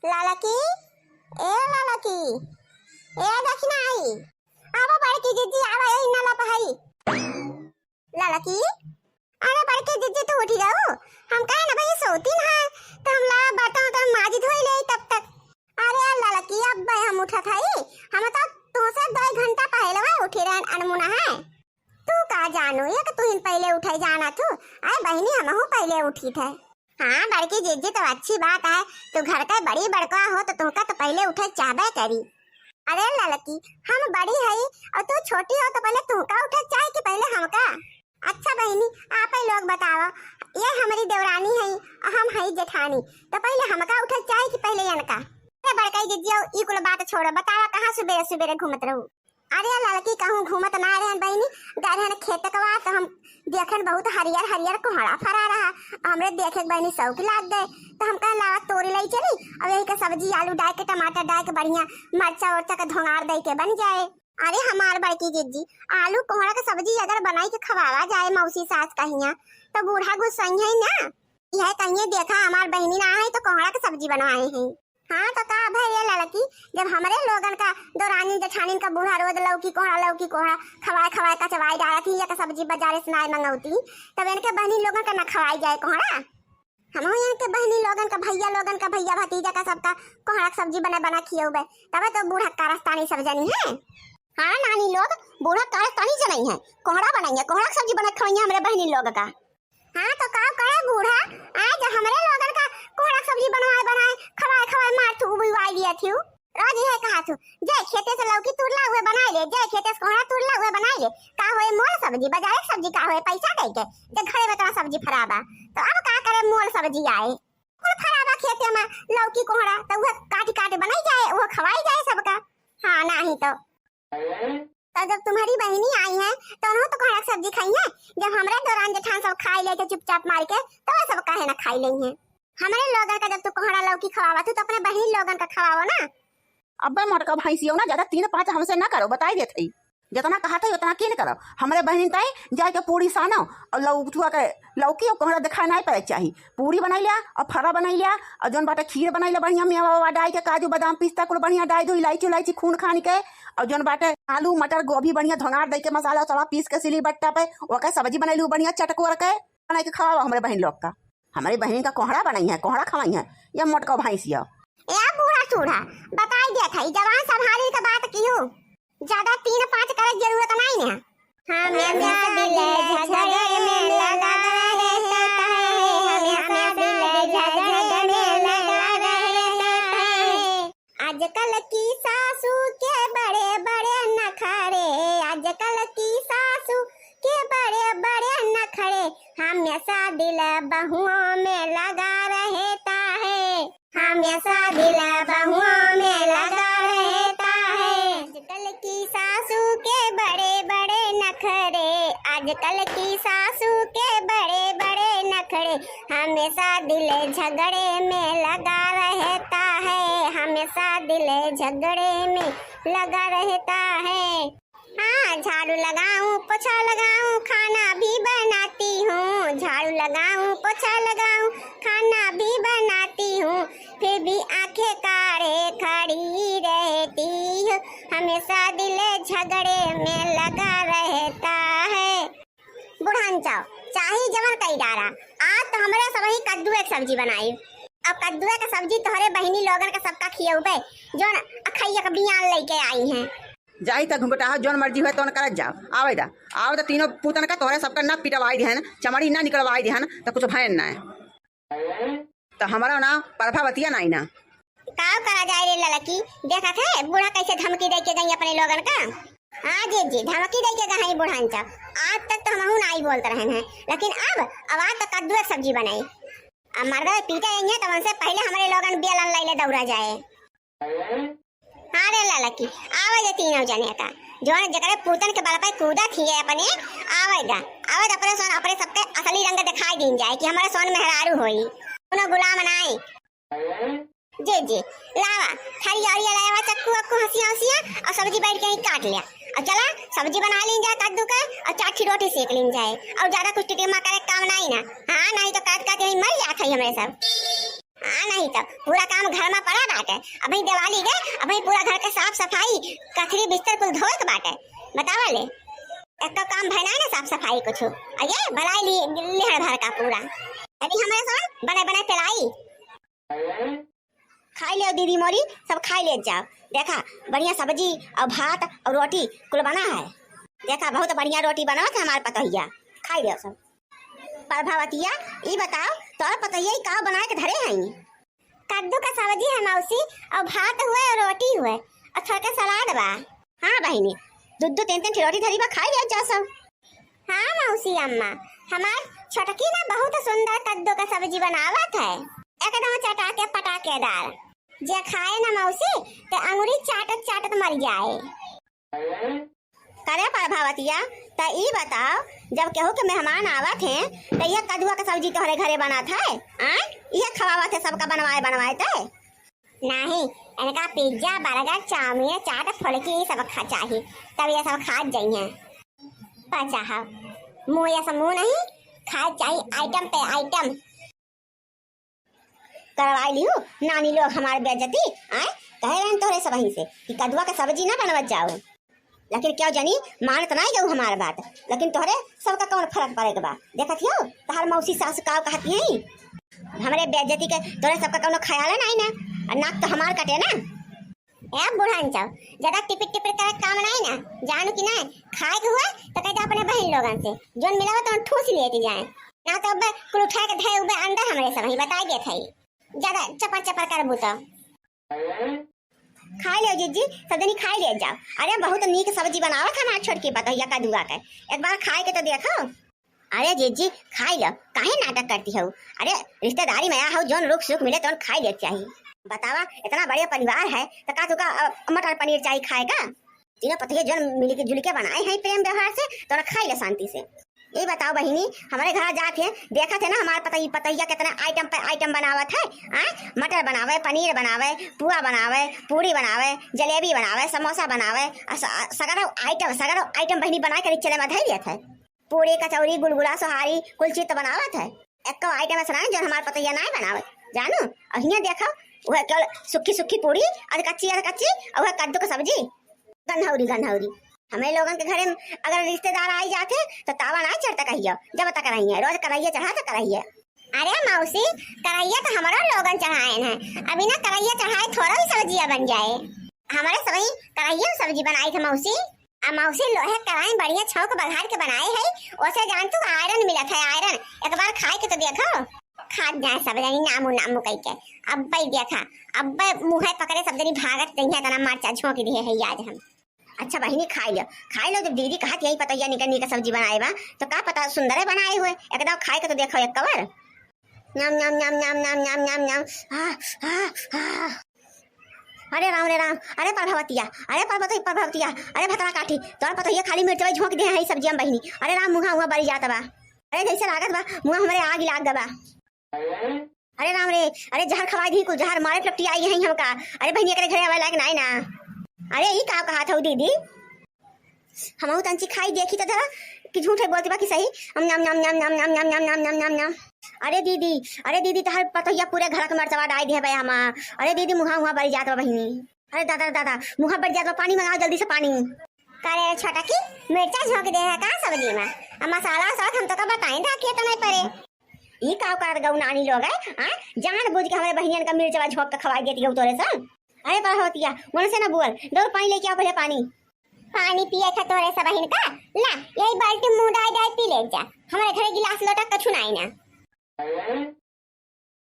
लाला की ए लाला की ए देखना आई आवा बड़की जीजी आवा यही नाला पहाई लाला की अरे बड़की जीजी तो उठी जाओ हम कहे ना भाई सोती ना तो हम ला बर्तन तो माजी धोई ले तब तक। अरे लाला की अब भाई हम उठा था हम तो तुमसे 2 घंटा पहले वह उठी रहे अनमुना है तू का जानो ये कि तू पहले उठाई जाना तू अरे बहनी हम हूँ पहले उठी थे। हाँ बड़की जीजी तो अच्छी बात है तू घर का बड़ी बड़का हो तो तुमका तो पहले उठे चाहबे करी। अरे लड़की हम बड़ी है और तू छोटी हो तो पहले तुमका उठे चाहे कि पहले हमका। अच्छा बहनी आप ही लोग बताओ ये हमारी देवरानी है और हम है जेठानी तो पहले हमका उठे चाहे कि पहले इनका। अरे बड़का जीजी ई कुल बात छोड़ो बतावा कहाँ सुबह सुबह घूमत रहू। अरे लड़की कहूँ घूमत ना रहे बहनी गए खेत कवा तो हम देखन बहुत हरियर हरियर कोहड़ा फरा रहा हमरे देखे बहनी शौक लाग गए तो हम कहा लावा तोड़ी लाई चली और यही का सब्जी आलू डाल के टमाटर डाल के बढ़िया मरचा उर्चा का धोंगार दे के बन जाए। अरे हमार बड़की जीजी आलू कोहड़ा का सब्जी अगर बनाई के खवावा जाए मौसी सास कहिया तो बूढ़ा गुस्साई है ना यह कहिए देखा हमार बहनी ना है तो कोहड़ा का सब्जी बनवाए हैं। हाँ तो का भाई ये लड़की जब हमारे लोगन का दौरानी जेठानी का बूढ़ा रोज लौकी कोहड़ा खवाए खवाए का चवाई डाला थी या का सब्जी बाजार से नाय मंगौती तब इनके बहनी लोगन का न खवाई जाए कोहड़ा। हम इनके बहनी लोगन का भैया भतीजा का सबका कोहड़ा सब्जी बना खियोबे तब तो बूढ़ा कारस्तानी सब जनी है। हाँ नानी लोग बूढ़ा कारस्तानी जनी है कोहड़ा बनाइए कोहड़ा सब्जी बना खवाइए हमारे बहनी लोग का। हाँ तो का करे बूढ़ा आज हमारे लोगन का कोहड़ा सब्जी बनाए खवाए मार तू बुवाई दिया थी रोज ये कहा तू जय खेते से लौकी तुरला हुए बनाई ले जय खेते से कोहड़ा तुरला हुए बनाई ले का होए मोल सब्जी बाजार सब्जी का होए पैसा दे के जब घरे में तो सब्जी फराबा तो अब का करे मोल सब्जी आए कुल फराबा खेते में लौकी कोहड़ा तो वो काटी बनाई जाए वो खवाई जाए सबका। हाँ नहीं तो जब तुम्हारी बहनी आई है तो उन्होंने तो कोहड़ा सब्जी खाई है जब हमारे दौरान जेठान सब खाई ले चुपचाप मार के तो वो सब काहे ना खाई ले हैं हमारे लोगन का जब तू कोहड़ा लौकी खवावा तू तो अपने बहनी लोगन का खवाओ ना। अब्बे मोटका भैंसियो ना ज्यादा 3-5 हमसे ना करो बताई देते जितना कहा था उतना क्यों करो हमारे बहनी ताई जाए के पूरी सानो और लौकी और कोहड़ा दिखा नहीं पड़े चाहिए पूरी बनाई लिया और फरा बनाई लिया और जौन बाटे खीर बनाई लिया बढ़िया मेवा डाल के काजू बादाम पिस्ता कुल बढ़िया डाल दो इलायची खून खान के और जौन बाटे आलू मटर गोभी बढ़िया धोंगार दे के मसाला उसाला पीस के सिली बट्टा पे ओके सब्जी बनाई लू बढ़िया चटकुर के बना के खावा हमारे बहन लोग का। हमारी बहन का कोहड़ा बनाई है कोहड़ा खवाई है या मोटका भैंसिया बूढ़ा सूढ़ा बताई दिया था जवान संभाली का बात की हो ज्यादा 3-5 करे जरूरत नहीं है। हमेशा दिल झगड़े में लगा रहता है हमेशा दिल झगड़े में लगा रहता है। आजकल की सासू के बड़े बड़े नखरे आजकल की सासू के बड़े बड़े नखरे हमेशा दिल बहुओं में लगा रहता है हमेशा दिल बहुओं में लगा रहता है। आजकल की सासू के बड़े बड़े नखरे आजकल की सासू के बड़े बड़े नखरे हमेशा दिल झगड़े में लगा रहता है हमेशा दिल झगड़े में लगा रहता है। हाँ झाड़ू लगाऊं पोछा लगाऊं खाना भी बनाती हूँ झाड़ू लगाऊं पोछा लगाऊं खाना भी बनाती हूँ फिर भी आंखें काढ़े खड़ी रहती हूँ हमेशा दिल झगड़े में लगा रहता है। बुढ़ान चाव चाहे जवन कई डारा आज तो हमारे सब ही कद्दू एक सब्जी बनाई अब कद्दू का सब्जी तोहरे बहनी लोगन का सबका खियौबे जो अखैया का बियान लेके आई हैं जाई त घुंघटा जोन मर्जी है तो करत जाओ आवे तो तीनों पुतन का तोहरे सबका नक पिटवाई देहन चमड़ी ना निकलवाई देहन तो कुछ भयन ना है तो हमारा ना परफा बतिया नहीं ना का करा जाए रे लड़की देखा थे बूढ़ा कैसे धमकी दे के गई अपने लोगन का। हाँ जी धमकी दे के गई बूढ़ान चा आज तक तो हम नहीं बोलते रहे हैं लेकिन अब आज तो कद्दू सब्जी बनाई अब मर्द पीटे हैं तो उनसे पहले हमारे लोगन बेलन लाइले दौड़ा जाए। हाँ रे लड़की आवाज तीनों जने का जो जगह पूतन के बल पे कूदा थी अपने आवेगा आवाज अपने सोन अपने सबके असली रंग दिखाई दी जाए कि हमारे सोन मेहरारू होई उन्हें गुलाम बनाए। जी लावा थारी और ये लावा चक्कू अक्कू हंसिया और सब्जी बैठ के ही काट लिया और चला सब्जी बना ली जाए कद्दू का और 4 रोटी सेक ली जाए और ज्यादा कुछ टिकमा करे काम नहीं ना। हाँ नहीं तो काट काट यही मर जाते हमारे सब। हाँ नहीं तो पूरा काम घर में पड़ा बाटे। अभी दिवाली गए, अभी पूरा घर के साफ सफाई, कचरी बिस्तर कुल धोए के बाटे। बतावा ले एक तो काम भइना है ना साफ सफाई कुछ अये भलाई लिहड़ भर का पूरा। अभी हमारे साथ बने बने पिलाई खाई ले दीदी मोरी, सब खाई ले जाओ। देखा बढ़िया सब्जी और भात और रोटी कुल बना है। देखा बहुत बढ़िया रोटी बना था हमारे पतोहिया, खाई ले सब। प्रभावतिया ई बताओ तोर पतोहिया का बना के धरे हैं? कद्दू का सब्जी है मौसी, और भात हुए और रोटी हुए और थोड़ा का सलाद बा। हाँ बहनी, दूध तीन तीन रोटी धरी बा, खाई ले जा सब। हाँ मौसी अम्मा, हमार छोटकी ना बहुत सुंदर कद्दू का सब्जी बनावत है, एकदम चटाके पटाकेदार। जे खाए ना मौसी ते अंगूरी चाटत चाटत मर जाए। करे प्रभावतिया त ई बताओ जब केहू के मेहमान आवत हैं तो ये कद्दुआ का सब्जी तोहरे घरे बनात है? ये खवावत है सबका बनवाए थे? नहीं, इनका पिज्जा बर्गर चाउमीन चाट फुल्की सब खा चाहिए, तब ये सब खा जाइए। पचा मुँह ये सब मुँह नहीं खा चाहिए, आइटम पे आइटम करवाई लियो। नानी लोग हमारे बेइज्जती कहे रहे तोहरे सब वहीं से कि कद्दुआ का सब्जी ना बनवत जाओ, लेकिन क्यों जानी मानत नहीं जाऊ हमारे बात। लेकिन तोहरे सबका कौन फर्क पड़ेगा बा? देखत हो तोहर मौसी सास का कहती है हमारे बेइज्जती के, तोहरे सबका कौन ख्याल नहीं ना, और नाक तो हमार कटे ना। ए बुढ़ान चाव ज्यादा टिपिट टिपिट करे काम नहीं ना, जानू कि नहीं खाए के हुआ तो कह अपने बहन लोगन से जोन मिला तो ठूस लिए जाए ना, तो अब कुल उठा के धए उबे अंदर हमरे सब ही बताई दे थई। ज्यादा चपर चपर कर बूता खाई ले जीजी, सदनी खाई ले जाओ। अरे बहुत नीक सब्जी बनावत हमार छोटकी पतोहिया कद्दुआ के, एक बार खाए के तो देखो। अरे जीजी खाई लो, काहे नाटक करती हो? अरे रिश्तेदारी में आया हो, जोन रुख सुख मिले तो खाई ले चाहिए। बतावा इतना बड़े परिवार है तो का तुका मटर पनीर चाहिए खाए का? तीनों पतोहिया जोन मिलके जुलके बनाए हैं प्रेम व्यवहार से, तो खाई ले शांति से। ये बताओ बहिनी, हमारे घर जाके देखा थे ना हमारे पतैया कितना आइटम पे आइटम बनावत है। मटर बनावे, पनीर बनावे, पुआ बनावे, पूरी बनावे, जलेबी बनावे, समोसा बनावे, सगरो आइटम बहिनी बना कर चले में धैर्य थे। पूरी कचौरी गुलगुला सोहारी कुल चीज तो बनावत है, एक आइटम ऐसा जो हमारे पतैया नहीं बनावत जानू। और हियां देखो वह केवल सुखी सुखी पूरी और कच्ची और वह कद्दू का सब्जी गन्हौरी। हमें लोगों के घरे अगर रिश्तेदार आई जाते तो तावा ना चढ़ता कहियो, जब तक कराइए रोज कराइए चढ़ा तो कराइए। अरे मौसी कराइए तो हमारा लोगन चढ़ाए हैं, अभी ना कराइए चढ़ाए थोड़ा भी सब्जियां बन जाए। हमारे सभी कराइए सब्जी बनाई थे मौसी। मौसी लोहे कराई बढ़िया छौक बघार के बनाए है, उसे जान तू आयरन मिला था आयरन, एक बार खाए के तो देखो। खा जाए सब जनी नामू कह के, अब भाई देखा अब मुँह पकड़े सब जनी भागत नहीं है, तना मार्चा झोंक दिए है आज हम। अच्छा बहिनी खाई लो जब दीदी कहा यही पतैया निकल का सब्जी बनाए बा तो का पता सुंदर है बनाए हुए, एकदम खाए के तो देखो एक कवर। नाम नाम नाम नाम नाम नाम नाम नाम अरे राम अरे प्रभावतिया अरे भतरा काठी तोर पतैया खाली मिर्च झोंक दे है सब्जी हम बहिनी। अरे राम मुँह बड़ी जात बा, अरे जैसे लागत बा मुँह हमारे आग लाग बा। अरे राम रे, अरे जहर खवाई दी कुछ जहर मारे लपटी आई है हमका। अरे बहनी के घरे आवे लायक नहीं ना। अरे ये का कहा था दीदी, हम तंची खाई देखी तो जरा कि झूठे बोलती बाकी सही। हम नाम नाम नाम नाम नाम नाम नाम नाम नाम नाम नाम। अरे दीदी तहर पतैया पूरे घर के मरचवा डाल दिए भाई हम। अरे दीदी मुँह बढ़ जाता बहिनी। अरे दादा मुँह बढ़ जाता, पानी मंगाओ जल्दी से पानी। करे छोटा की मिर्चा झोंक दे है का सब्जी में, मसाला साथ हम तो का बताएं था कि तो नहीं पड़े। ये का कर गौ नानी लोग है जान बुझ के हमारे बहनियन का मिर्चवा झोंक के खवाई देती गौ तोरे से। अरे पर होतिया मन से ना बोल, दो पानी लेके आओ पहले। पानी पिए था तोरे सब बहन का, ला यही बाल्टी मुंह डाल पी ले जा। हमारे घर गिलास लोटा कछु नहीं ना।